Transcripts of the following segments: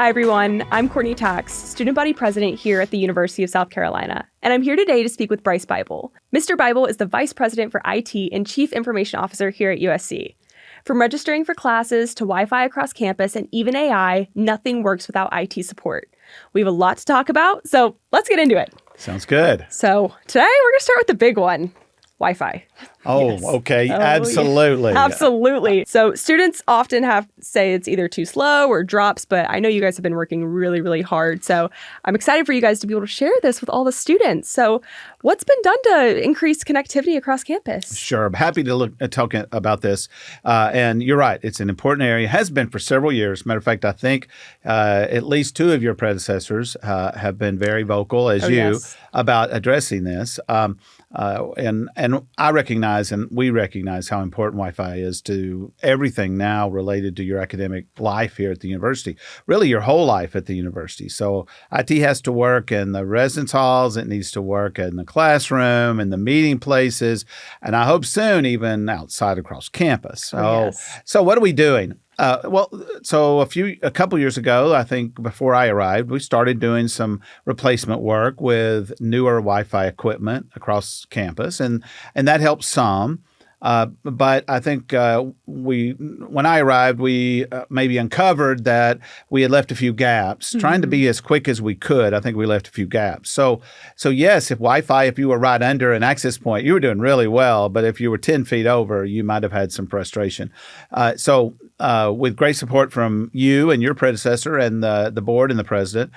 Hi, everyone. I'm Courtney Tkacs, student body president here at the University of South Carolina, and I'm here today to speak with Brice Bible. Mr. Bible is the vice president for IT and chief information officer here at USC. From registering for classes to Wi-Fi across campus and even AI, nothing works without IT support. We have a lot to talk about, so let's get into it. Sounds good. So today we're going to start with the big one. Wi-Fi. Oh, yes. Okay. Absolutely. Yeah. Absolutely. So students often say it's either too slow or drops, but I know you guys have been working really, really hard. So I'm excited for you guys to be able to share this with all the students. So what's been done to increase connectivity across campus? Sure. I'm happy to talk about this. And you're right. It's an important area. It has been for several years. Matter of fact, I think at least two of your predecessors have been very vocal as yes. about addressing this. And I recognize and we recognize how important Wi-Fi is to everything now related to your academic life here at the university, really your whole life at the university. So IT has to work in the residence halls, it needs to work in the classroom, in the meeting places, and I hope soon even outside across campus. So what are we doing? So a couple years ago, I think before I arrived, we started doing some replacement work with newer Wi-Fi equipment across campus, and that helped some. But I think when I arrived, we maybe uncovered that we had left a few gaps. Mm-hmm. Trying to be as quick as we could, I think we left a few gaps. So yes, if Wi-Fi, if you were right under an access point, you were doing really well. But if you were 10 feet over, you might have had some frustration. With great support from you and your predecessor and the board and the president,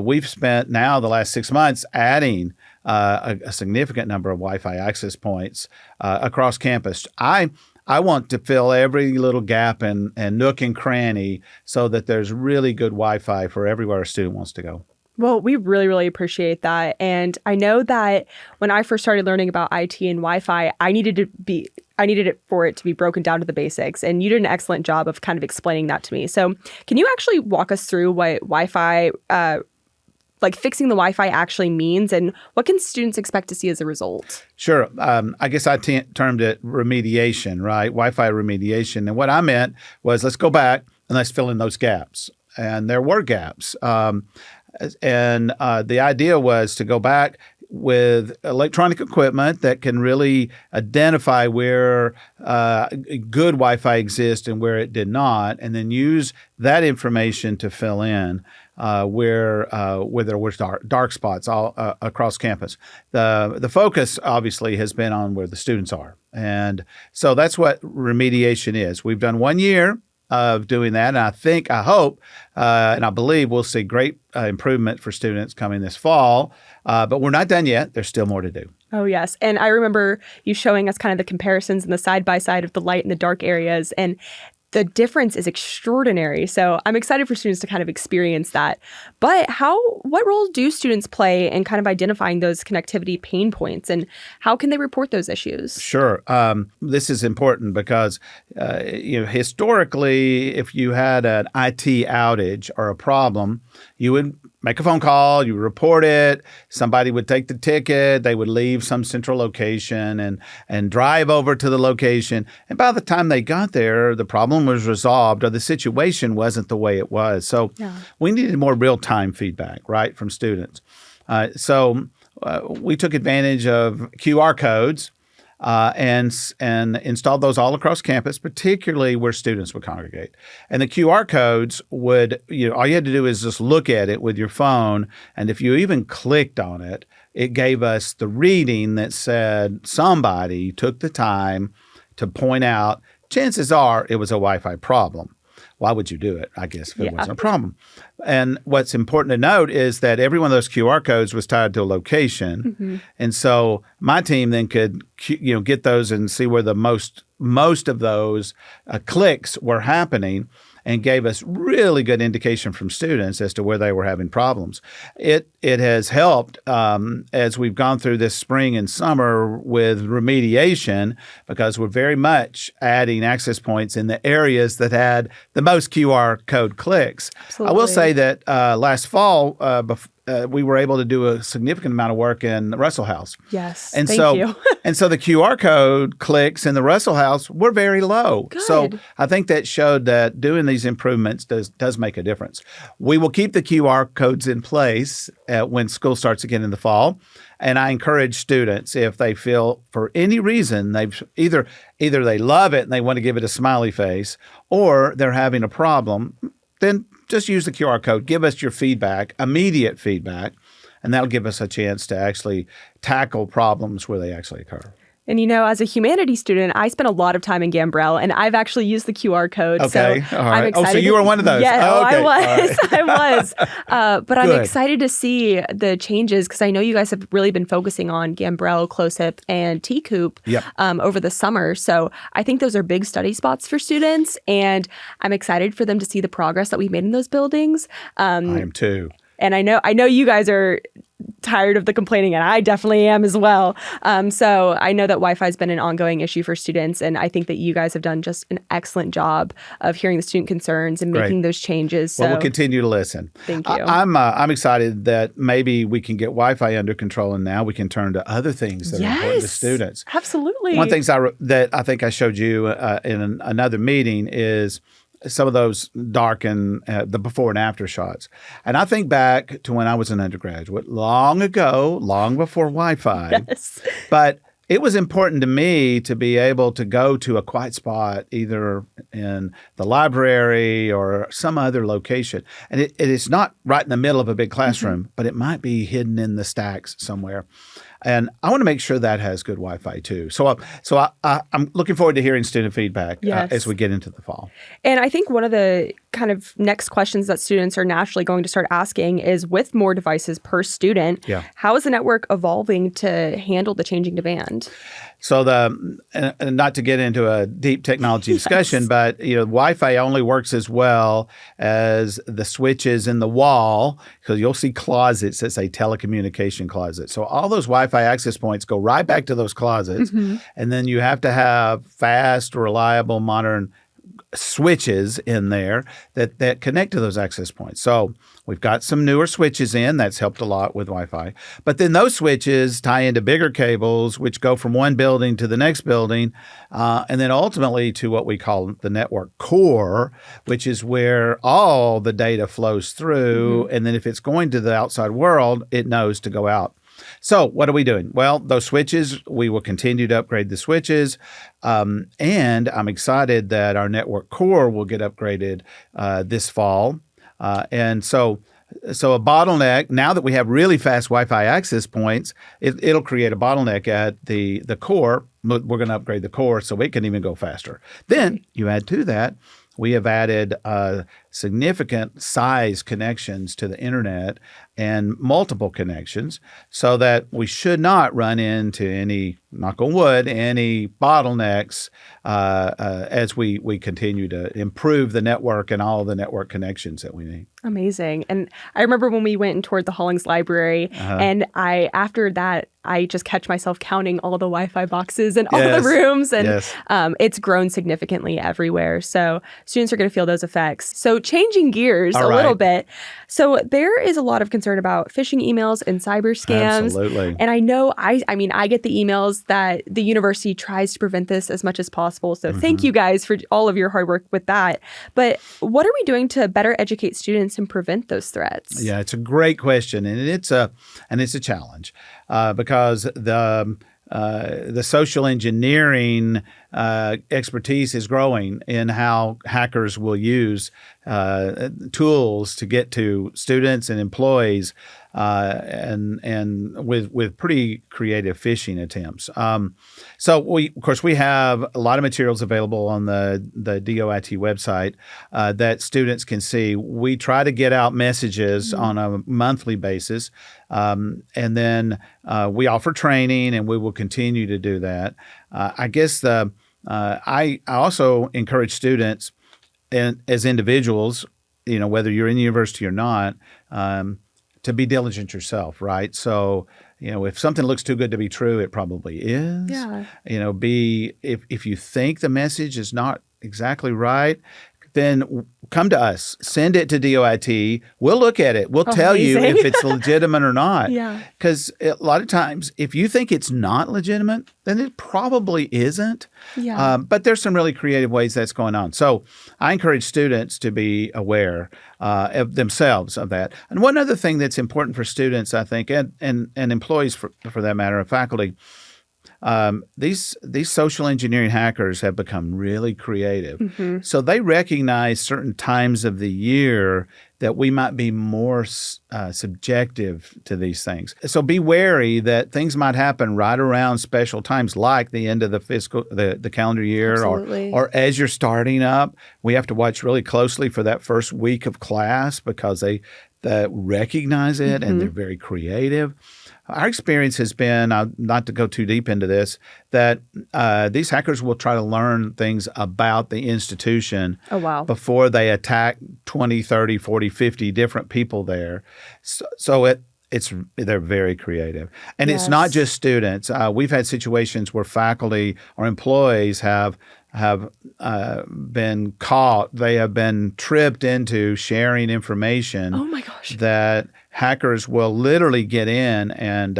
we've spent now the last 6 months adding a significant number of Wi-Fi access points across campus. I want to fill every little gap and nook and cranny so that there's really good Wi-Fi for everywhere a student wants to go. Well, we really, really appreciate that. And I know that when I first started learning about IT and Wi-Fi, I needed it for it to be broken down to the basics. And you did an excellent job of kind of explaining that to me. So can you actually walk us through what Wi-Fi fixing the Wi-Fi actually means, and what can students expect to see as a result? Sure. I guess I termed it remediation, right? Wi-Fi remediation. And what I meant was let's go back and let's fill in those gaps. And there were gaps. And the idea was to go back with electronic equipment that can really identify where good Wi-Fi exists and where it did not, and then use that information to fill in where there were dark spots all across campus. The focus obviously has been on where the students are, and so that's what remediation is. We've done 1 year of doing that, and I hope, and I believe we'll see great improvement for students coming this fall. But we're not done yet. There's still more to do. Oh, yes. And I remember you showing us kind of the comparisons and the side-by-side of the light and the dark areas. And the difference is extraordinary. So I'm excited for students to kind of experience that. But what role do students play in kind of identifying those connectivity pain points, and how can they report those issues? Sure. This is important because, historically, if you had an IT outage or a problem, you would make a phone call, you report it, somebody would take the ticket, they would leave some central location and drive over to the location. And by the time they got there, the problem was resolved or the situation wasn't the way it was. So we needed more real-time feedback, right, from students. So we took advantage of QR codes and installed those all across campus, particularly where students would congregate. And the QR codes would, all you had to do is just look at it with your phone. And if you even clicked on it, it gave us the reading that said somebody took the time to point out, chances are it was a Wi-Fi problem. Why would you do it, I guess, if it wasn't a problem? And what's important to note is that every one of those QR codes was tied to a location. Mm-hmm. And so my team then could get those and see where the most of those clicks were happening, and gave us really good indication from students as to where they were having problems. It has helped as we've gone through this spring and summer with remediation, because we're very much adding access points in the areas that had the most QR code clicks. Absolutely. I will say that last fall, we were able to do a significant amount of work in the Russell House. Yes, and thank you. And so the QR code clicks in the Russell House were very low. Good. So I think that showed that doing these improvements does make a difference. We will keep the QR codes in place when school starts again in the fall. And I encourage students, if they feel for any reason they've either they love it and they want to give it a smiley face, or they're having a problem, then just use the QR code. Give us your feedback, immediate feedback, and that'll give us a chance to actually tackle problems where they actually occur. And, as a humanities student, I spent a lot of time in Gambrell, and I've actually used the QR code. Okay. So all right. I'm excited. So you were one of those. Yeah, okay. I was. Right. I was. But I'm Good. excited to see the changes because I know you guys have really been focusing on Gambrell, Close-Hip, and T-Coop over the summer. So I think those are big study spots for students, and I'm excited for them to see the progress that we've made in those buildings. I am too. And I know you guys are tired of the complaining, and I definitely am as well. So I know that Wi-Fi has been an ongoing issue for students, and I think that you guys have done just an excellent job of hearing the student concerns and making those changes. So well, we'll continue to listen. Thank you. I'm excited that maybe we can get Wi-Fi under control, and now we can turn to other things that are important to students. Absolutely. One of the things that I think I showed you in another meeting is some of those dark and the before and after shots. And I think back to when I was an undergraduate, long ago, long before Wi-Fi. Yes. But it was important to me to be able to go to a quiet spot, either in the library or some other location. And it is not right in the middle of a big classroom, but it might be hidden in the stacks somewhere. And I want to make sure that has good Wi-Fi too. So I'm looking forward to hearing student feedback as we get into the fall. And I think one of the kind of next questions that students are naturally going to start asking is, with more devices per student, how is the network evolving to handle the changing demand? So and not to get into a deep technology discussion, but Wi-Fi only works as well as the switches in the wall, because you'll see closets that say telecommunication closet. So all those Wi-Fi access points go right back to those closets, and then you have to have fast, reliable, modern switches in there that connect to those access points. So we've got some newer switches in. That's helped a lot with Wi-Fi. But then those switches tie into bigger cables, which go from one building to the next building, and then ultimately to what we call the network core, which is where all the data flows through. And then if it's going to the outside world, it knows to go out. So what are we doing? Well, those switches, we will continue to upgrade the switches. And I'm excited that our network core will get upgraded this fall. And so a bottleneck, now that we have really fast Wi-Fi access points, it'll create a bottleneck at the core. We're going to upgrade the core so it can even go faster. Then you add to that, we have added significant size connections to the internet and multiple connections, so that we should not run into any, knock on wood, any bottlenecks as we continue to improve the network and all the network connections that we need. Amazing. And I remember when we went and toured the Hollings Library, and after that, I just catch myself counting all the Wi-Fi boxes in all the rooms, and it's grown significantly everywhere. So students are going to feel those effects. So changing gears a little bit. So there is a lot of concern about phishing emails and cyber scams. Absolutely. And I know, I get the emails that the university tries to prevent this as much as possible. So thank you guys for all of your hard work with that. But what are we doing to better educate students and prevent those threats? Yeah, it's a great question, and it's a challenge because the social engineering expertise is growing in how hackers will use tools to get to students and employees, and with pretty creative phishing attempts. So we have a lot of materials available on the DOIT website that students can see. We try to get out messages on a monthly basis, and then we offer training, and we will continue to do that. I guess I also encourage students, and as individuals, whether you're in the university or not, to be diligent yourself, right? So, if something looks too good to be true, it probably is. Yeah. If you think the message is not exactly right, then come to us. Send it to DOIT. We'll look at it. We'll tell you if it's legitimate or not. Yeah. Because a lot of times, if you think it's not legitimate, then it probably isn't. Yeah. But there's some really creative ways that's going on. So I encourage students to be aware of themselves of that. And one other thing that's important for students, I think, and employees for that matter, of faculty, these social engineering hackers have become really creative. Mm-hmm. So they recognize certain times of the year that we might be more subjective to these things. So be wary that things might happen right around special times, like the end of the calendar year, or as you're starting up. We have to watch really closely for that first week of class because they recognize it and they're very creative. Our experience has been, not to go too deep into this, that these hackers will try to learn things about the institution before they attack 20, 30, 40, 50 different people there. So they're very creative. And It's not just students. We've had situations where faculty or employees have been caught. They have been tripped into sharing information. Oh my gosh. That hackers will literally get in and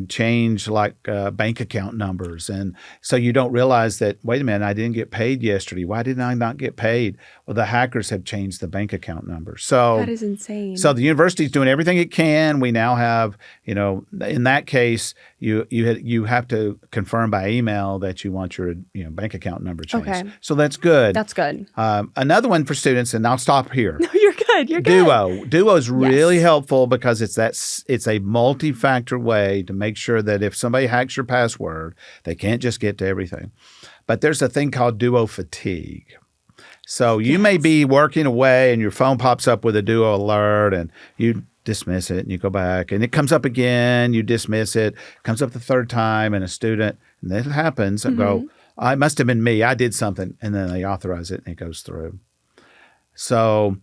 change bank account numbers. And so you don't realize that, wait a minute, I didn't get paid yesterday. Why did I not get paid? Well, the hackers have changed the bank account number. So that is insane. So the university is doing everything it can. We now have, in that case, you have to confirm by email that you want your bank account number changed. Okay. So that's good. That's good. Another one for students, and I'll stop here. No, you're good. You're good. Duo is really helpful because it's a multi-factor way to make sure that if somebody hacks your password, they can't just get to everything. But there's a thing called Duo fatigue. So you may be working away and your phone pops up with a Duo alert and you dismiss it and you go back and it comes up again, you dismiss it, comes up the third time and a student, and that happens, and go, it must have been me, I did something, and then they authorize it and it goes through. So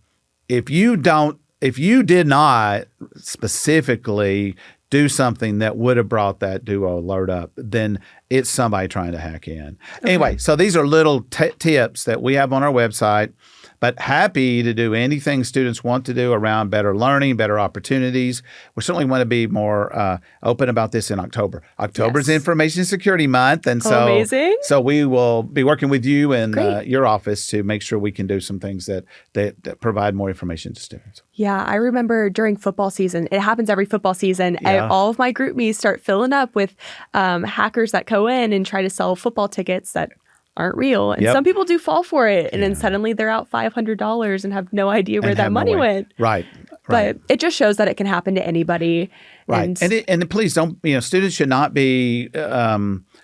if you did not specifically do something that would have brought that Duo alert up, then it's somebody trying to hack in. Okay. Anyway, so these are little tips that we have on our website, but happy to do anything students want to do around better learning, better opportunities. We certainly want to be more open about this in October. October is Information Security Month, and so amazing. So we will be working with you and your office to make sure we can do some things that provide more information to students. Yeah, I remember during football season, it happens every football season, and all of my group me's start filling up with hackers that go in and try to sell football tickets that aren't real. And some people do fall for it. And then suddenly they're out $500 and have no idea where that money went. Right. But it just shows that it can happen to anybody. Right. And please don't, students should not be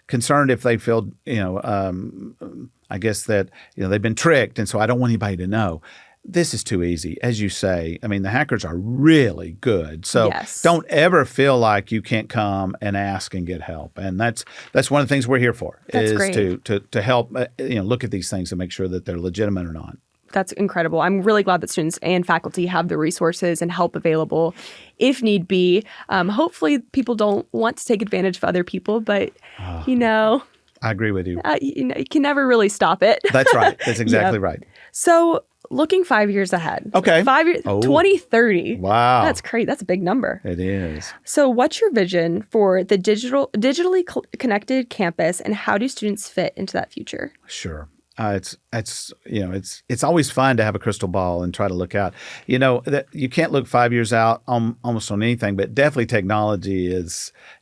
concerned if they feel, I guess that, they've been tricked. And so I don't want anybody to know. This is too easy. As you say, I mean, the hackers are really good. So don't ever feel like you can't come and ask and get help. And that's one of the things we're here for, to help, look at these things and make sure that they're legitimate or not. That's incredible. I'm really glad that students and faculty have the resources and help available if need be. Hopefully people don't want to take advantage of other people, but, I agree with you. You can never really stop it. That's right. That's exactly right. So looking 5 years ahead. Okay. 5 years, 2030. Wow. That's great. That's a big number. It is. So what's your vision for the digitally connected campus, and how do students fit into that future? Sure. It's always fun to have a crystal ball and try to look out. That you can't look 5 years out almost on anything, but definitely technology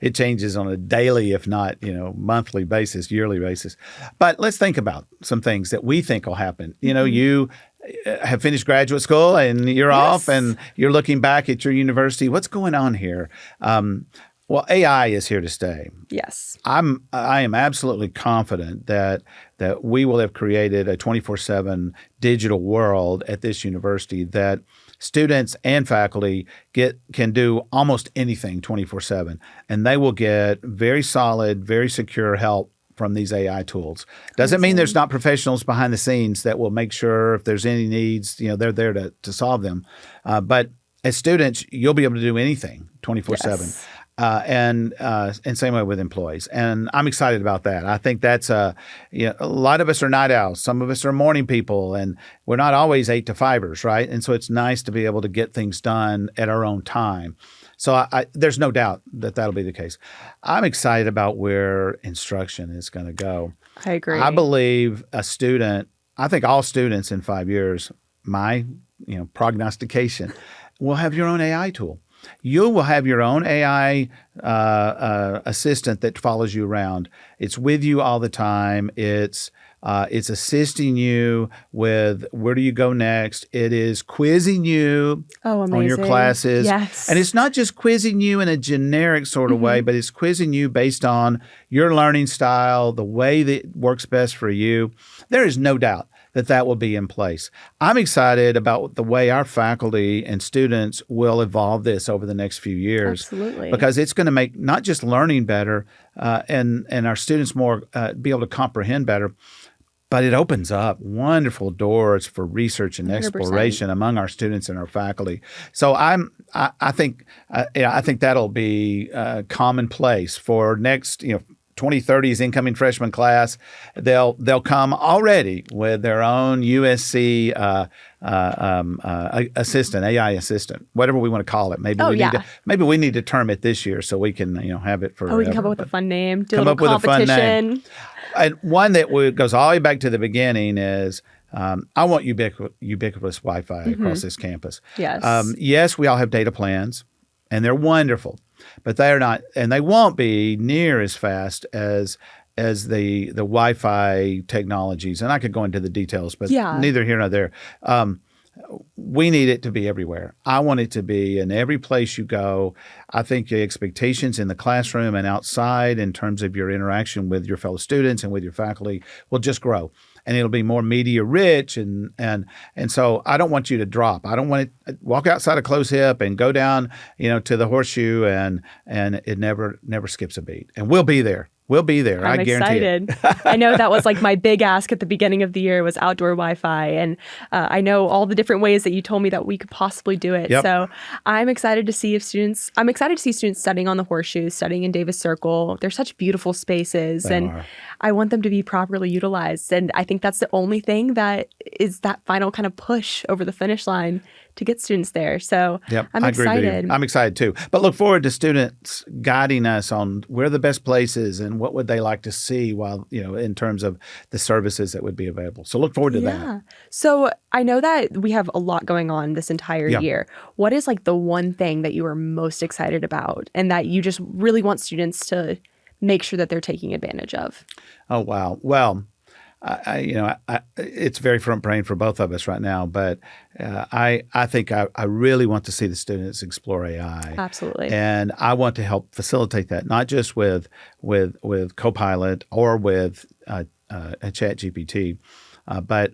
it changes on a daily, if not monthly basis, yearly basis. But let's think about some things that we think will happen. You have finished graduate school and you're off and you're looking back at your university. What's going on here? Well, AI is here to stay. Yes. I am absolutely confident that we will have created a 24/7 digital world at this university that students and faculty can do almost anything 24/7, and they will get very solid, very secure help from these AI tools. Doesn't mean there's not professionals behind the scenes that will make sure if there's any needs, they're there to solve them. But as students, you'll be able to do anything 24/7. and same way with employees. And I'm excited about that. I think that's a lot of us are night owls. Some of us are morning people, and we're not always 8 to 5ers, right? And so it's nice to be able to get things done at our own time. So there's no doubt that that'll be the case. I'm excited about where instruction is going to go. I agree. I believe I think all students in 5 years, my prognostication, will have your own AI tool. You will have your own AI assistant that follows you around. It's with you all the time. It's assisting you with where do you go next. It is quizzing you on your classes. Yes. And it's not just quizzing you in a generic sort of way, but it's quizzing you based on your learning style, the way that works best for you. There is no doubt that will be in place. I'm excited about the way our faculty and students will evolve this over the next few years. Absolutely. Because it's going to make not just learning better and our students more be able to comprehend better, but it opens up wonderful doors for research and 100%. exploration among our students and our faculty. So I think that'll be commonplace for next 2030's incoming freshman class. They'll come already with their own USC assistant, AI assistant, whatever we want to call it. Maybe we need to term it this year so we can have it forever. We can come up with a fun name. Do a little competition. With a fun name. And one that goes all the way back to the beginning is I want ubiquitous Wi-Fi across this campus. Yes. Yes, we all have data plans, and they're wonderful. But they are not, and they won't be near as fast as the Wi-Fi technologies. And I could go into the details, but neither here nor there. We need it to be everywhere. I want it to be in every place you go. I think the expectations in the classroom and outside in terms of your interaction with your fellow students and with your faculty will just grow. And it'll be more media rich, and so I don't want you to drop. I don't want to walk outside of close hip and go down, to the horseshoe, and it never skips a beat. And we'll be there. We'll be there. I'm I guarantee excited. it. I know that was like my big ask at the beginning of the year was outdoor Wi-Fi. And I know all the different ways that you told me that we could possibly do it. Yep. So I'm excited to see students studying on the horseshoe, studying in Davis Circle. They're such beautiful spaces. I want them to be properly utilized. And I think that's the only thing that is that final kind of push over the finish line to get students there. So I'm excited. Agree with you. I'm excited too. But look forward to students guiding us on where the best places and what would they like to see while, in terms of the services that would be available. So look forward to that. So I know that we have a lot going on this entire year. What is like the one thing that you are most excited about and that you just really want students to make sure that they're taking advantage of? Oh, wow. Well, it's very front brain for both of us right now, but I think I really want to see the students explore AI. Absolutely. And I want to help facilitate that, not just with Copilot or with a ChatGPT, but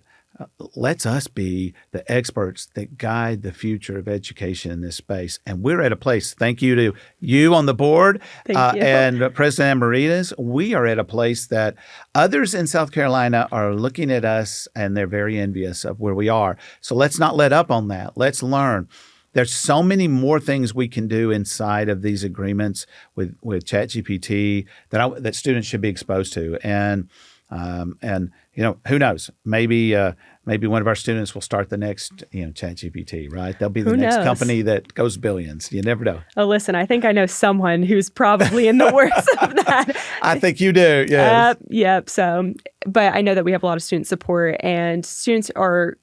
lets us be the experts that guide the future of education in this space. And we're at a place, thank you to you on the board and President Amaritas, we are at a place that others in South Carolina are looking at us and they're very envious of where we are. So let's not let up on that. Let's learn. There's so many more things we can do inside of these agreements with ChatGPT that students should be exposed to. And who knows? Maybe one of our students will start the next, ChatGPT, right? They'll be the next company that goes billions. You never know. Oh, listen, I think I know someone who's probably in the works of that. I think you do, yes. Yep. So, but I know that we have a lot of student support, and students are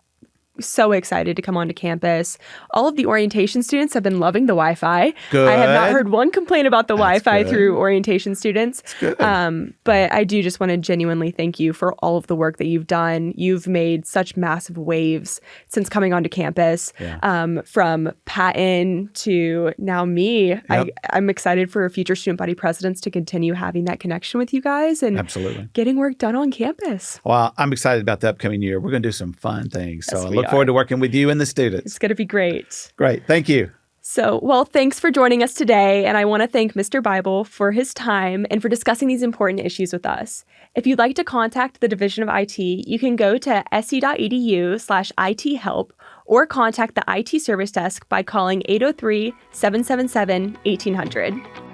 so excited to come onto campus. All of the orientation students have been loving the Wi-Fi. Good. I have not heard one complaint about the Wi-Fi through orientation students. That's good. But I do just want to genuinely thank you for all of the work that you've done. You've made such massive waves since coming onto campus, from Patton to now me. Yep. I'm excited for future student body presidents to continue having that connection with you guys and Absolutely. Getting work done on campus. Well, I'm excited about the upcoming year. We're going to do some fun things. So I look forward to working with you and the students. It's going to be great. Great. Thank you. So, well, thanks for joining us today. And I want to thank Mr. Bible for his time and for discussing these important issues with us. If you'd like to contact the Division of IT, you can go to se.edu/IT-help or contact the IT Service Desk by calling 803-777-1800.